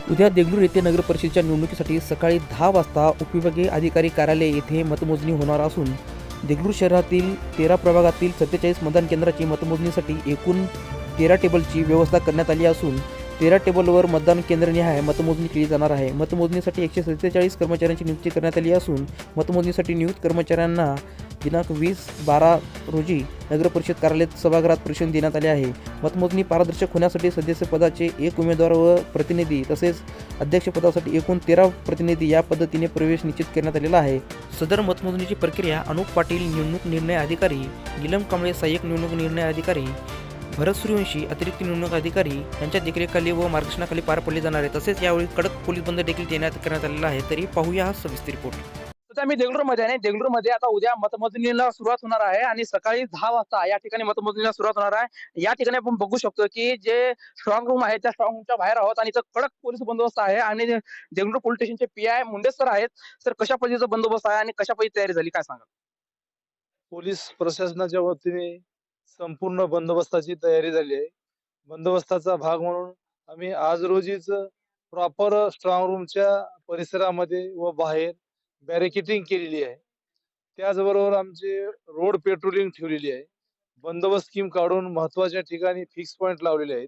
उद्या देगलूर येथे नगर परिषदेच्या निवडणुकीसाठी सकाळी 10 वाजता उपविभागीय अधिकारी कार्यालय येथे मतमोजणी होणार असून देगलूर शहरातील 13 प्रभागातील 47 मतदान केंद्राची मतमोजणीसाठी एकूण 13 टेबलची व्यवस्था करण्यात आली असून 13 टेबलवर मतदान केंद्रनिहाय मतमोजणी केली जाणार आहे। मतमोजणीसाठी 147 कर्मचाऱ्यांची नियुक्ती करण्यात आली असून मतमोजणीसाठी नियुक्त कर्मचाऱ्यांना दिनांक 20/12 रोजी नगर परिषद कार्यालय सभागृहात प्रशिक्षण देण्यात आले आहे। मतमोजणी पारदर्शक होण्यासाठी सदस्य पदाचे एक उमेदवार व प्रतिनिधी तसेच अध्यक्षपदासाठी एकूण 13 प्रतिनिधी या पद्धतीने प्रवेश निश्चित करण्यात आलेला आहे। सदर मतमोजणीची प्रक्रिया अनुप पाटील निवडणूक निर्णय अधिकारी, नीलम कांबळे सहाय्यक निवडणूक निर्णय अधिकारी, भरत सूर्यवंशी अतिरिक्त निवडणूक अधिकारी यांच्या देखरेखीखाली व मार्गदर्शनाखाली पार पडली जाणार आहे। तसेच यावेळी कडक पोलीस बंद देखील करण्यात आलेला आहे। तरी पाहूया हा सविस्तर रिपोर्ट। आता मी देगलूरमध्ये आहे आणि देगलूरमध्ये आता उद्या मतमोजणीला सुरुवात होणार आहे आणि सकाळी 10 वाजता या ठिकाणी मतमोजणीला सुरुवात होणार आहे। या ठिकाणी आपण बघू शकतो की जे स्ट्रॉंग रूम आहे त्या स्ट्रॉंग रूमच्या बाहेर आहोत आणि इथं कडक पोलीस बंदोबस्त आहे आणि देगलूर पोलीस स्टेशनचे पीआय मुंडे सर आहेत। सर, कशा पद्धतीचा बंदोबस्त आहे आणि कशा पद्धतीची तयारी झाली काय सांगाल? पोलीस प्रशासनाच्या वतीने संपूर्ण बंदोबस्ताची तयारी झाली आहे. बंदोबस्ताचा भाग म्हणून आम्ही आज रोजीच प्रॉपर स्ट्रॉंग रूमच्या परिसरामध्ये व बाहेर बॅरिकेडिंग केलेली आहे. त्याचबरोबर आमचे रोड पेट्रोलिंग ठेवलेली आहे. बंदोबस्त स्कीम काढून महत्त्वाच्या ठिकाणी फिक्स पॉइंट लावलेले आहेत.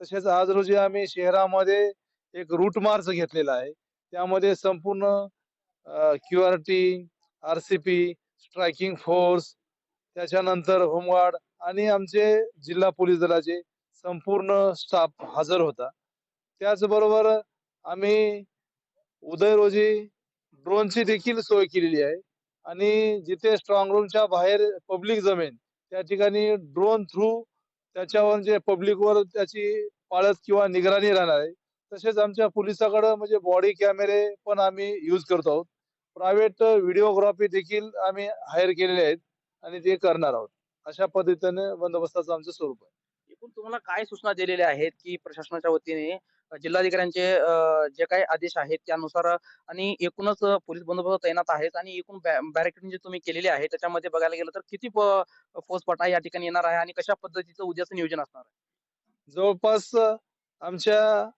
तसेच आज रोजी आम्ही शहरामध्ये एक रूट मार्च घेतलेला आहे. त्यामध्ये संपूर्ण क्यूआरटी, आरसीपी, स्ट्रायकिंग फोर्स, त्याच्यानंतर होमगार्ड आणि आमचे जिल्हा पोलीस दलाचे संपूर्ण स्टाफ हजर होता. त्याचबरोबर आम्ही उदय रोजी ड्रोनची देखील सोय केलेली आहे आणि जिथे स्ट्रॉंग रूमच्या बाहेर पब्लिक जमेल त्या ठिकाणी ड्रोन थ्रू त्याच्यावर जे पब्लिकवर त्याची पाळत किंवा निगराणी राहणार आहे. तसेच आमच्या पोलिसाकडे म्हणजे बॉडी कॅमेरे पण आम्ही यूज करतो आहोत. प्रायव्हेट व्हिडिओग्राफी देखील आम्ही हायर केलेले आहेत आणि ते करणार आहोत. अशा पद्धतीने बंदोबस्ताचं आमचं स्वरूप आहे. एकूण तुम्हाला काय सूचना दिलेल्या आहेत की प्रशासनाच्या वतीने जिल्हाधिकाऱ्यांचे जे काही आदेश आहेत त्यानुसार आणि एकूणच पोलीस बंदोबस्त तैनात आहेत आणि एकूण बॅरिकेडिंग जे तुम्ही केलेले आहे त्याच्यामध्ये बघायला गेलं तर किती फौजफाटा या ठिकाणी येणार आहे आणि कशा पद्धतीचं उद्याचं नियोजन असणार आहे? जवळपास आमच्या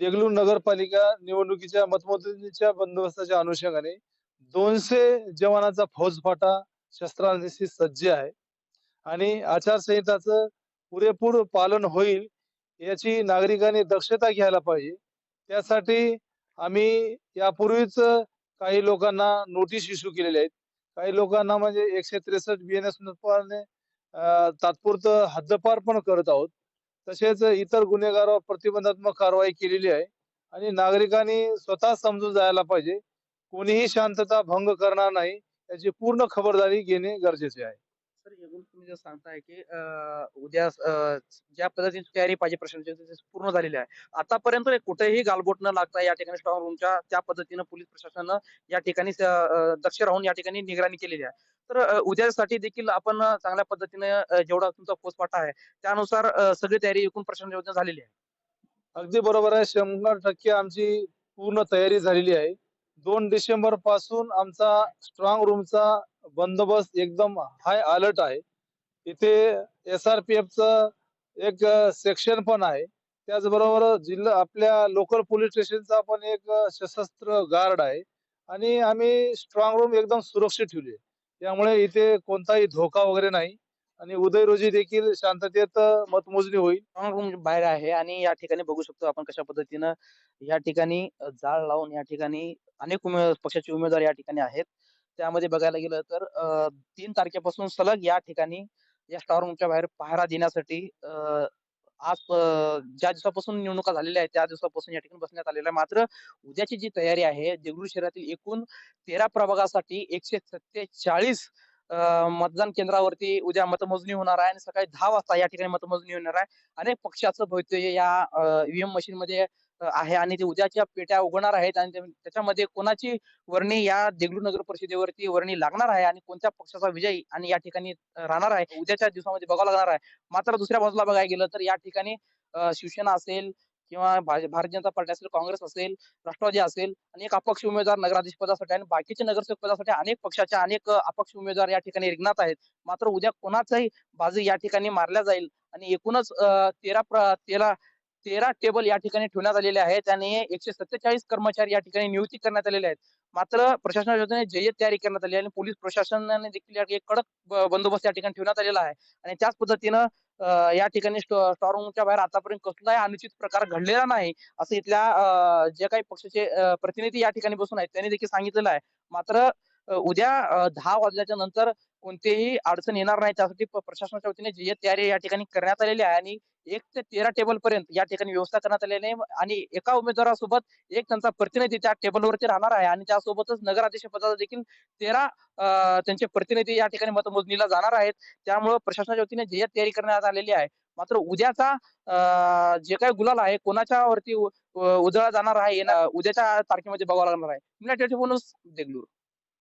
देगलूर नगरपालिका निवडणुकीच्या मतमोजणीच्या बंदोबस्ताच्या अनुषंगाने 200 जवानाचा फौजफाटा शस्त्रांनिशी सज्ज आहे आणि आचारसंहिताचं पुरेपूर पालन होईल याची नागरिकांनी दक्षता घ्यायला पाहिजे. त्यासाठी आम्ही यापूर्वीच काही लोकांना नोटीस इश्यू केलेल्या आहेत. काही लोकांना म्हणजे 163 BNS नुसार तात्पुरतं हद्दपार पण करत आहोत. तसेच इतर गुन्हेगारावर प्रतिबंधात्मक कारवाई केलेली आहे आणि नागरिकांनी स्वतः समजून जायला पाहिजे. कोणीही शांतता भंग करणार नाही याची पूर्ण खबरदारी घेणे गरजेचे आहे. सर, एकूण तुम्ही जे सांगताय की उद्या ज्या पद्धतीची तयारी पाहिजे प्रशासनाची ती पूर्ण झालेली आहे. आतापर्यंत कुठेही गालबोट न लागता या ठिकाणी स्ट्रॉंग रूमच्या त्या पद्धतीनं पोलीस प्रशासनानं या ठिकाणी दक्ष राहून या ठिकाणी निगराणी केलेली आहे. तर उद्यासाठी देखील आपण चांगल्या पद्धतीने जेवढा तुमचा फौजफाटा आहे त्यानुसार सगळी तयारी एकूण प्रशासनाच्या वतीने झालेली आहे. अगदी बरोबर आहे. 100% आमची पूर्ण तयारी झालेली आहे. 2 डिसेंबर पासून आमचा स्ट्रॉंग रूमचा बंदोबस्त एकदम हाय अलर्ट आहे. इथे SRPFचं एक सेक्शन पण आहे. त्याचबरोबर जिल्हा आपल्या लोकल पोलीस स्टेशनचा पण एक सशस्त्र गार्ड आहे आणि आम्ही स्ट्रॉंग रूम एकदम सुरक्षित ठेवली आहे. त्यामुळे इथे कोणताही धोका वगैरे नाही आणि उदय रोजी देखील शांततेत मतमोजणी होईल. स्ट्रॉंग रूम बाहेर आहे आणि या ठिकाणी बघू शकतो आपण कशा पद्धतीनं या ठिकाणी जाळ लावून या ठिकाणी अनेक पक्षाचे उमेदवार या ठिकाणी आहेत. त्यामध्ये बघायला गेलं तर 3 तारखेपासून सलग या ठिकाणी या स्ट्रॉंग रूमच्या बाहेर पहारा देण्यासाठी आज ज्या दिवसापासून निवडणुका झालेल्या आहेत त्या दिवसापासून या ठिकाणी बसण्यात आलेलं आहे. मात्र उद्याची जी तयारी आहे देगलूर शहरातील एकूण 13 प्रभागासाठी 147 मतदान केंद्रावरती उद्या मतमोजणी होणार आहे आणि सकाळी 10 वाजता या ठिकाणी मतमोजणी होणार आहे. अनेक पक्षाचं भवितव्य या ईव्हीएम मशीन मध्ये आहे आणि ते उद्याच्या पेट्या उघडणार आहेत आणि त्याच्यामध्ये कोणाची वर्णी या देगलूर नगर परिषदेवरती वर्णी लागणार आहे आणि कोणत्या पक्षाचा विजय आणि या ठिकाणी राहणार आहे उद्याच्या दिवसामध्ये बघावं लागणार आहे. मात्र दुसऱ्या बाजूला बघायला गेलं तर या ठिकाणी शिवसेना असेल किंवा भारतीय जनता पार्टी असेल, काँग्रेस असेल, राष्ट्रवादी असेल आणि एक अपक्ष उमेदवार नगराधीश पदासाठी आणि बाकीचे नगरसेवक पदासाठी अनेक पक्षाच्या अनेक अपक्ष उमेदवार या ठिकाणी रिंगणात आहेत. मात्र उद्या कोणाचाही बाजी या ठिकाणी मारल्या जाईल आणि एकूणच 13 13 टेबल या ठिकाणी ठेवण्यात आलेले आहेत आणि 147 कर्मचारी या ठिकाणी नियुक्ती करण्यात आलेले आहेत. मात्र प्रशासनाच्या वतीने जय्यत तयारी करण्यात आली आहे आणि पोलीस प्रशासनाने देखील या ठिकाणी कडक बंदोबस्त या ठिकाणी ठेवण्यात आलेला आहे आणि त्याच पद्धतीनं या ठिकाणी स्ट्रॉंग रूमच्या बाहेर आतापर्यंत कसलाही अनुचित प्रकार घडलेला नाही, असं इथल्या जे काही पक्षाचे प्रतिनिधी या ठिकाणी बसून आहेत त्यांनी देखील सांगितलेलं आहे. मात्र उद्या 10 वाजल्याच्या नंतर कोणतीही अडचण येणार नाही त्यासाठी प्रशासनाच्या वतीने जय्यत तयारी या ठिकाणी करण्यात आलेली आहे आणि 1 ते 13 टेबलपर्यंत या ठिकाणी व्यवस्था करण्यात आलेली आहे आणि एका उमेदवारासोबत एक त्यांचा प्रतिनिधी त्या टेबलवरती राहणार आहे आणि त्यासोबतच नगराध्यक्ष पदाचा देखील 13 त्यांचे प्रतिनिधी या ठिकाणी मतमोजणीला जाणार आहेत. त्यामुळं प्रशासनाच्या वतीने जय्यत तयारी करण्यात आलेली आहे. मात्र उद्याचा जे काही गुलाल आहे कोणाच्या वरती उधळला जाणार आहे उद्याच्या तारखेमध्ये बघावं लागणार आहे. मीडिया 24 देगलूर.